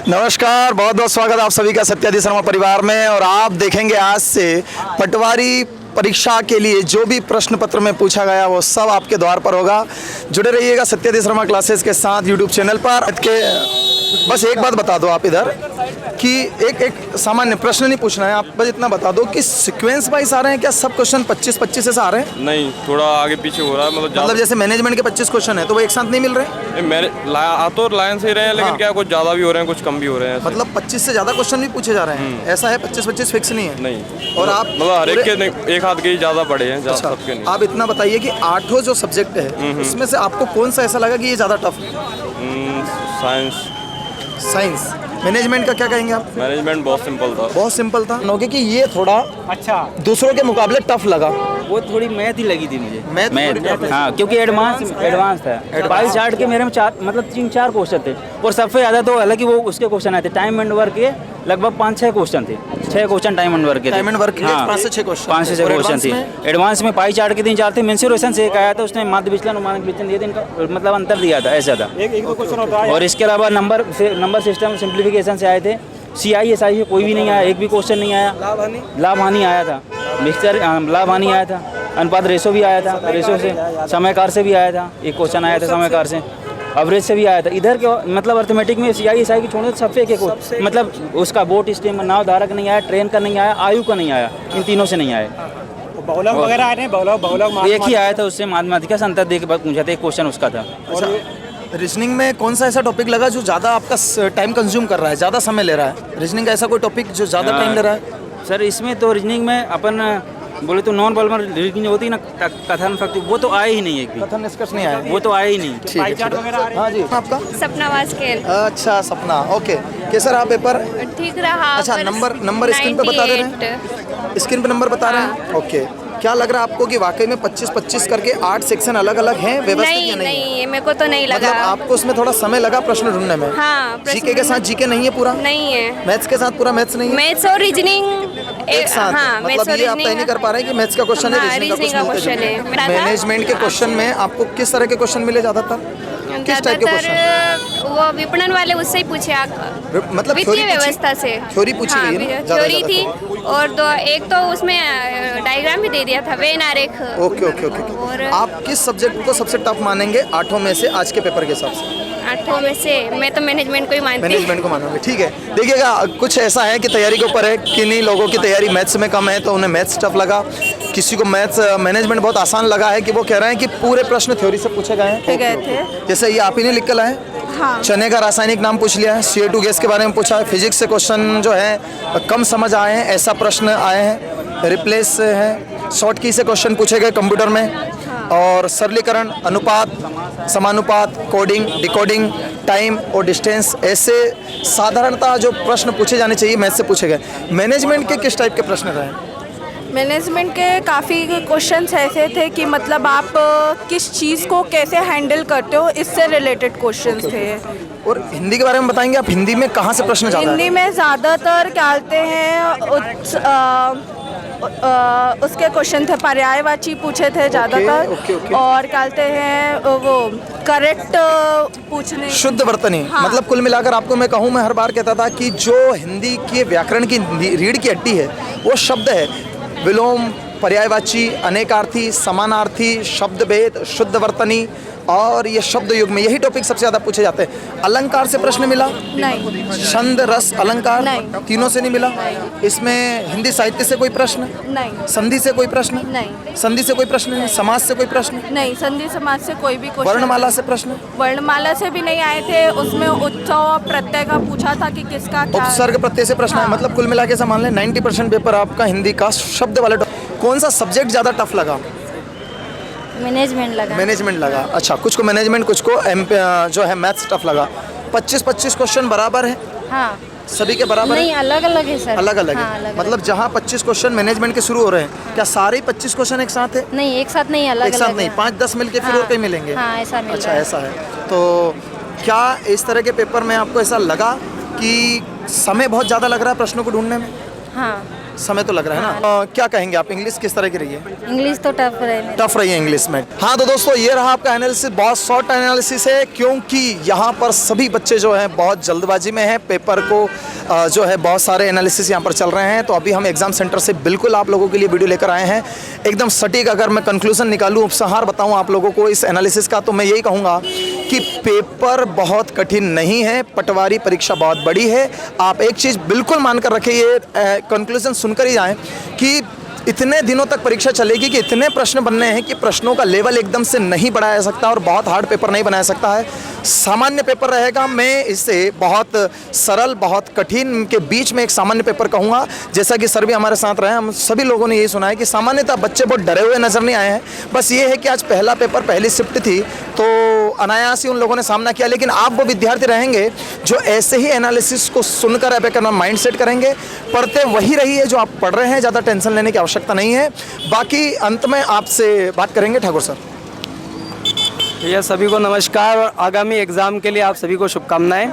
नमस्कार, बहुत बहुत स्वागत आप सभी का सत्यादि शर्मा परिवार में। और आप देखेंगे आज से पटवारी परीक्षा के लिए जो भी प्रश्न पत्र में पूछा गया वो सब आपके द्वार पर होगा। जुड़े रहिएगा सत्यादि शर्मा क्लासेस के साथ यूट्यूब चैनल पर। बस एक बात बता दो आप इधर कि एक सामान्य प्रश्न नहीं पूछना है, आप बस इतना बता दो कि सीक्वेंस वाइज आ रहे हैं क्या सब क्वेश्चन 25-25 ऐसा आ रहे हैं? नहीं, थोड़ा आगे पीछे हो रहा है। मतलब जैसे मैनेजमेंट के 25 क्वेश्चन है तो वो एक साथ नहीं मिल रहे? मेरे तो लाइन से ही रहे हैं, लेकिन क्या कुछ ज़्यादा भी हो रहे हैं, कुछ कम भी हो रहे हैं। मतलब 25 से ज़्यादा क्वेश्चन भी पूछे जा रहे हैं, ऐसा है? 25-25 फिक्स नहीं है? नहीं। और आप मतलब हर एक के एक हाथ के ही ज़्यादा पड़े हैं, सबके नहीं। आप इतना बताइए कि 8 जो सब्जेक्ट है उसमें से आपको कौन सा ऐसा लगा कि ये ज़्यादा टफ है? साइंस। मैनेजमेंट का क्या कहेंगे आप? मैनेजमेंट बहुत सिंपल था। बहुत सिंपल था नोगे कि ये थोड़ा अच्छा दूसरों के मुकाबले टफ लगा। वो थोड़ी मैथ ही लगी थी मुझे। मैथ हाँ, क्योंकि एडवांस था। बाई चार्ट के मेरे में 3-4 क्वेश्चन थे और सबसे ज़्यादा तो हालांकि वो उसके क्वेश्चन आए थे टाइम एंड वर्क के लगभग 5-6 क्वेश्चन थे। 6 क्वेश्चन टाइम एंड वर्क के। टाइम एंड वर्क के 5 से 6 क्वेश्चन। 5 से 6 क्वेश्चन थे। एडवांस में पाई चार्ट के 3-4 थे। मेंसुरेशन से एक आया था, उसने माध्य विचलन और मानक विचलन दिए थे, इनका मतलब अंतर दिया था, ऐसा था। एक क्वेश्चन होता है। और इसके अलावा नंबर सिस्टम सिंप्लीफिकेशन से आए थे। CISI से कोई भी नहीं आया, एक भी क्वेश्चन नहीं आया। लाभ हानि आया था, मिक्सचर लाभ हानि आया था। अनुपात रेशो भी आया था, रेशो से समयकार से भी आया था, एक क्वेश्चन आया था समयकार से। एवरेज से भी आया था। इधर के मतलब अर्थमेटिक में CISI की छोड़े सबसे एक मतलब उसका बोट स्टेम नाव धारक नहीं आया, ट्रेन का नहीं आया, आयु का नहीं आया, इन तीनों से नहीं आया। बहुलक वगैरह आए थे, बहुलक एक ही आया था, उससे मैथमेटिक्स से अंतर दे के पूछा था, एक क्वेश्चन उसका था। रीजनिंग में कौन सा ऐसा टॉपिक लगा जो ज़्यादा आपका टाइम कंज्यूम कर रहा है, ज़्यादा समय ले रहा है? रीजनिंग का ऐसा कोई टॉपिक जो ज़्यादा टाइम ले रहा है? सर इसमें तो रीजनिंग में अपन बोले तो नॉन बल्बर रीजनिंग होती है ना, कथन फक्ति, वो तो आया ही नहीं। एक भी कथन निष्कर्ष नहीं आया, वो तो आया ही नहीं। ठीक है। हाँ जी, आपका सपना वास्केल। अच्छा, सपना, ओके। कैसा रहा पेपर? ठीक रहा। अच्छा, नंबर स्क्रीन पे बता दे रहे हैं? स्क्रीन पे नंबर बता रहे हैं, ओके। क्या लग रहा है आपको कि वाकई में 25-25 करके 8 सेक्शन अलग अलग हैं व्यवस्थित या नहीं? नहीं, मेरे को तो नहीं लगा। मतलब आपको उसमें थोड़ा समय लगा प्रश्न ढूंढने में? हाँ, जीके के साथ जीके नहीं है पूरा? नहीं है। मैथ्स के साथ पूरा मैथ्स नहीं है? मैथ्स और रीजनिंग एक साथ। हाँ, मतलब ये आप तय नहीं कर पा रहे हैं कि मैथ्स का क्वेश्चन है, रीजनिंग का क्वेश्चन है। मैनेजमेंट के क्वेश्चन में आपको किस तरह के क्वेश्चन मिले ज्यादातर? किस टाइप के क्वेश्चन? वो विपणन वाले उससे ही पूछे मतलब वित्तीय व्यवस्था से थ्योरी पूछी गई है ना? थ्योरी थी और एक तो उसमें डायग्राम भी दे दिया था, वेन आरेख। ओके। आप किस सब्जेक्ट को सबसे टफ मानेंगे 8 में से आज के पेपर के हिसाब से? 8 में से मैं तो मैनेजमेंट को ही मानती हूँ। मैनेजमेंट को मानोगे, ठीक है। देखिएगा, कुछ ऐसा है कि तैयारी के ऊपर है। किन्हीं लोगों की तैयारी मैथ्स में कम है तो उन्हें मैथ्स टफ लगा, किसी को मैथ्स मैनेजमेंट बहुत आसान लगा है कि वो कह रहे हैं कि पूरे प्रश्न थ्योरी से पूछे गए हैं। जैसे ये आप ही ने लिख कर लाए, चने का रासायनिक नाम पूछ लिया है, CO2 गैस के बारे में पूछा है, फिजिक्स से क्वेश्चन जो है कम समझ आए हैं, ऐसा प्रश्न आए हैं, रिप्लेस है, शॉर्ट की से क्वेश्चन पूछे गए कंप्यूटर में, और सरलीकरण, अनुपात, समानुपात, कोडिंग, डिकोडिंग, टाइम और डिस्टेंस, ऐसे साधारणतः जो प्रश्न पूछे जाने चाहिए मैथ से पूछे गए। मैनेजमेंट के किस टाइप के प्रश्न रहे? मैनेजमेंट के काफ़ी क्वेश्चंस ऐसे थे कि मतलब आप किस चीज़ को कैसे हैंडल करते हो, इससे रिलेटेड क्वेश्चंस थे। और हिंदी के बारे में बताएंगे आप? हिंदी में कहाँ से प्रश्न ज़्यादा है? हिंदी में ज़्यादातर क्या कहते हैं उसके क्वेश्चन थे, पर्यायवाची पूछे थे ज़्यादातर। और क्या कहते हैं वो करेक्ट पूछने, शुद्ध वर्तनी। हाँ। मतलब कुल मिलाकर आपको मैं कहूँ, मैं हर बार कहता था कि जो हिंदी के व्याकरण की रीढ़ की हड्डी है वो शब्द है। विलोम, पर्यायवाची, अनेकार्थी, समानार्थी, शब्द भेद, शुद्ध वर्तनी और ये शब्द युग में यही टॉपिक सबसे ज़्यादा पूछे जाते हैं। अलंकार से प्रश्न मिला? नहीं। छंद, रस, अलंकार? नहीं। तीनों से नहीं मिला? इसमें हिंदी साहित्य से कोई प्रश्न? नहीं। संधि से कोई प्रश्न? नहीं। संधि से कोई प्रश्न नहीं? समाज से कोई प्रश्न? नहीं, संधि समाज से कोई भी क्वेश्चन। वर्णमाला से प्रश्न? वर्णमाला से भी नहीं आए थे। उसमें उत्सव प्रत्यय का पूछा था कि किसका क्या। उपसर्ग प्रत्यय से प्रश्न है। मतलब कुल मिला के ऐसा मान लें 90% पेपर आपका हिंदी का शब्द वाले। कौन सा सब्जेक्ट ज़्यादा टफ लगा? मैनेजमेंट लगा। मैनेजमेंट लगा। अच्छा, कुछ को मैनेजमेंट, कुछ को जो है मैथ्स टफ लगा। 25-25 क्वेश्चन बराबर है? हाँ। सभी के बराबर नहीं, अलग अलग है सर। अलग अलग हाँ, है। अलग मतलब जहाँ 25 क्वेश्चन मैनेजमेंट के शुरू हो रहे हैं, क्या सारे ही 25 क्वेश्चन एक साथ है? नहीं, एक साथ नहीं, अलग एक साथ नहीं, 5-10 मिलके फिर और कहीं मिलेंगे? हाँ, ऐसा मिल अच्छा, रहा है। ऐसा है। तो क्या इस तरह के पेपर में आपको ऐसा लगा कि समय बहुत ज़्यादा लग रहा है प्रश्नों को ढूंढने में? हाँ। समय तो लग रहा है ना। क्या कहेंगे आप, इंग्लिश किस तरह की रही है? इंग्लिश तो टफ है। टफ रही है इंग्लिश में। हाँ तो दोस्तों ये रहा आपका एनालिसिस, बहुत शॉर्ट एनालिसिस है क्योंकि यहाँ पर सभी बच्चे जो हैं बहुत जल्दबाजी में हैं। पेपर को जो है बहुत सारे एनालिसिस यहाँ पर चल रहे हैं। तो अभी हम एग्जाम सेंटर से बिल्कुल आप लोगों के लिए वीडियो लेकर आए हैं एकदम सटीक। अगर मैं कंक्लूजन निकालूँ, उपसंहार बताऊँ आप लोगों को इस एनालिसिस का, तो मैं यही कहूँगा कि पेपर बहुत कठिन नहीं है, पटवारी परीक्षा बहुत बड़ी है। आप एक चीज़ बिल्कुल मानकर रखिए, ये कंक्लूजन सुनकर ही जाएं कि इतने दिनों तक परीक्षा चलेगी कि इतने प्रश्न बनने हैं कि प्रश्नों का लेवल एकदम से नहीं बढ़ाया जा सकता और बहुत हार्ड पेपर नहीं बनाया सकता है। सामान्य पेपर रहेगा। मैं इसे बहुत सरल, बहुत कठिन के बीच में एक सामान्य पेपर कहूँगा। जैसा कि सर भी हमारे साथ रहे, हम सभी लोगों ने यही सुना है कि सामान्यतः बच्चे बहुत डरे हुए नजर नहीं आए हैं। बस ये है कि आज पहला पेपर, पहली शिफ्ट थी तो अनायास ही उन लोगों ने सामना किया। लेकिन आप वो विद्यार्थी रहेंगे जो ऐसे ही एनालिसिस को सुनकर अपना माइंड सेट करेंगे। पढ़ते वही रहिए जो आप पढ़ रहे हैं, ज़्यादा टेंशन लेने की आवश्यकता नहीं है। बाकी अंत में आपसे बात करेंगे ठाकुर सर। भैया सभी को नमस्कार और आगामी एग्ज़ाम के लिए आप सभी को शुभकामनाएं।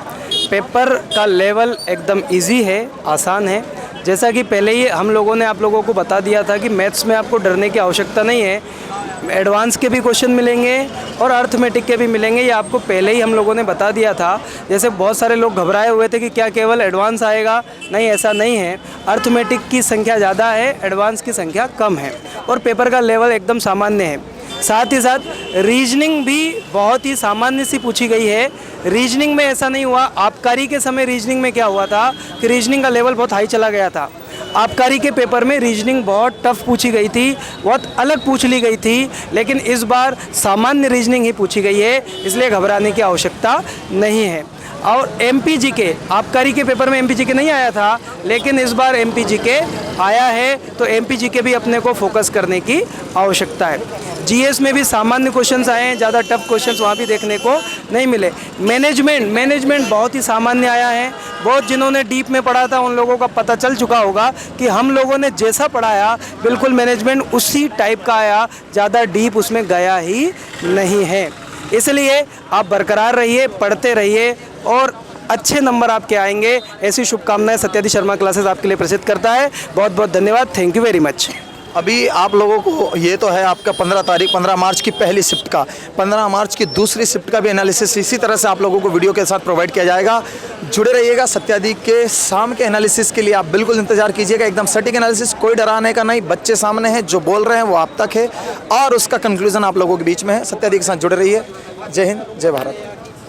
पेपर का लेवल एकदम इजी है, आसान है। जैसा कि पहले ही हम लोगों ने आप लोगों को बता दिया था कि मैथ्स में आपको डरने की आवश्यकता नहीं है। एडवांस के भी क्वेश्चन मिलेंगे और अर्थमेटिक के भी मिलेंगे, ये आपको पहले ही हम लोगों ने बता दिया था। जैसे बहुत सारे लोग घबराए हुए थे कि क्या केवल एडवांस आएगा, नहीं ऐसा नहीं है। अर्थमेटिक की संख्या ज़्यादा है, एडवांस की संख्या कम है और पेपर का लेवल एकदम सामान्य है। साथ ही साथ रीजनिंग भी बहुत ही सामान्य सी पूछी गई है। रीजनिंग में ऐसा नहीं हुआ, आबकारी के समय रीजनिंग में क्या हुआ था कि रीजनिंग का लेवल बहुत हाई चला गया था। आबकारी के पेपर में रीजनिंग बहुत टफ पूछी गई थी, बहुत अलग पूछ ली गई थी, लेकिन इस बार सामान्य रीजनिंग ही पूछी गई है, इसलिए घबराने की आवश्यकता नहीं है। और एमपीजीके, आबकारी के पेपर में एमपीजीके नहीं आया था, लेकिन इस बार एमपीजीके आया है, तो एमपीजीके भी अपने को फोकस करने की आवश्यकता है। जीएस में भी सामान्य क्वेश्चंस आए हैं, ज़्यादा टफ क्वेश्चंस वहाँ भी देखने को नहीं मिले। मैनेजमेंट बहुत ही सामान्य आया है। बहुत जिन्होंने डीप में पढ़ा था उन लोगों का पता चल चुका होगा कि हम लोगों ने जैसा पढ़ाया बिल्कुल मैनेजमेंट उसी टाइप का आया, ज़्यादा डीप उसमें गया ही नहीं है। इसलिए आप बरकरार रहिए, पढ़ते रहिए और अच्छे नंबर आपके आएंगे। ऐसी शुभकामनाएं सत्यादि शर्मा क्लासेस आपके लिए प्रसिद्ध करता है। बहुत बहुत धन्यवाद, थैंक यू वेरी मच। अभी आप लोगों को ये तो है आपका 15 मार्च की पहली शिफ्ट का, 15 मार्च की दूसरी शिफ्ट का भी एनालिसिस इसी तरह से आप लोगों को वीडियो के साथ प्रोवाइड किया जाएगा। जुड़े रहिएगा सत्यादि के शाम के एनालिसिस के लिए, आप बिल्कुल इंतजार कीजिएगा। एकदम सटीक एनालिसिस, कोई डराने का नहीं, बच्चे सामने हैं, जो बोल रहे हैं वो आप तक है और उसका कंक्लूजन आप लोगों के बीच में है। सत्यादि के साथ जुड़े रहिए। जय हिंद, जय भारत।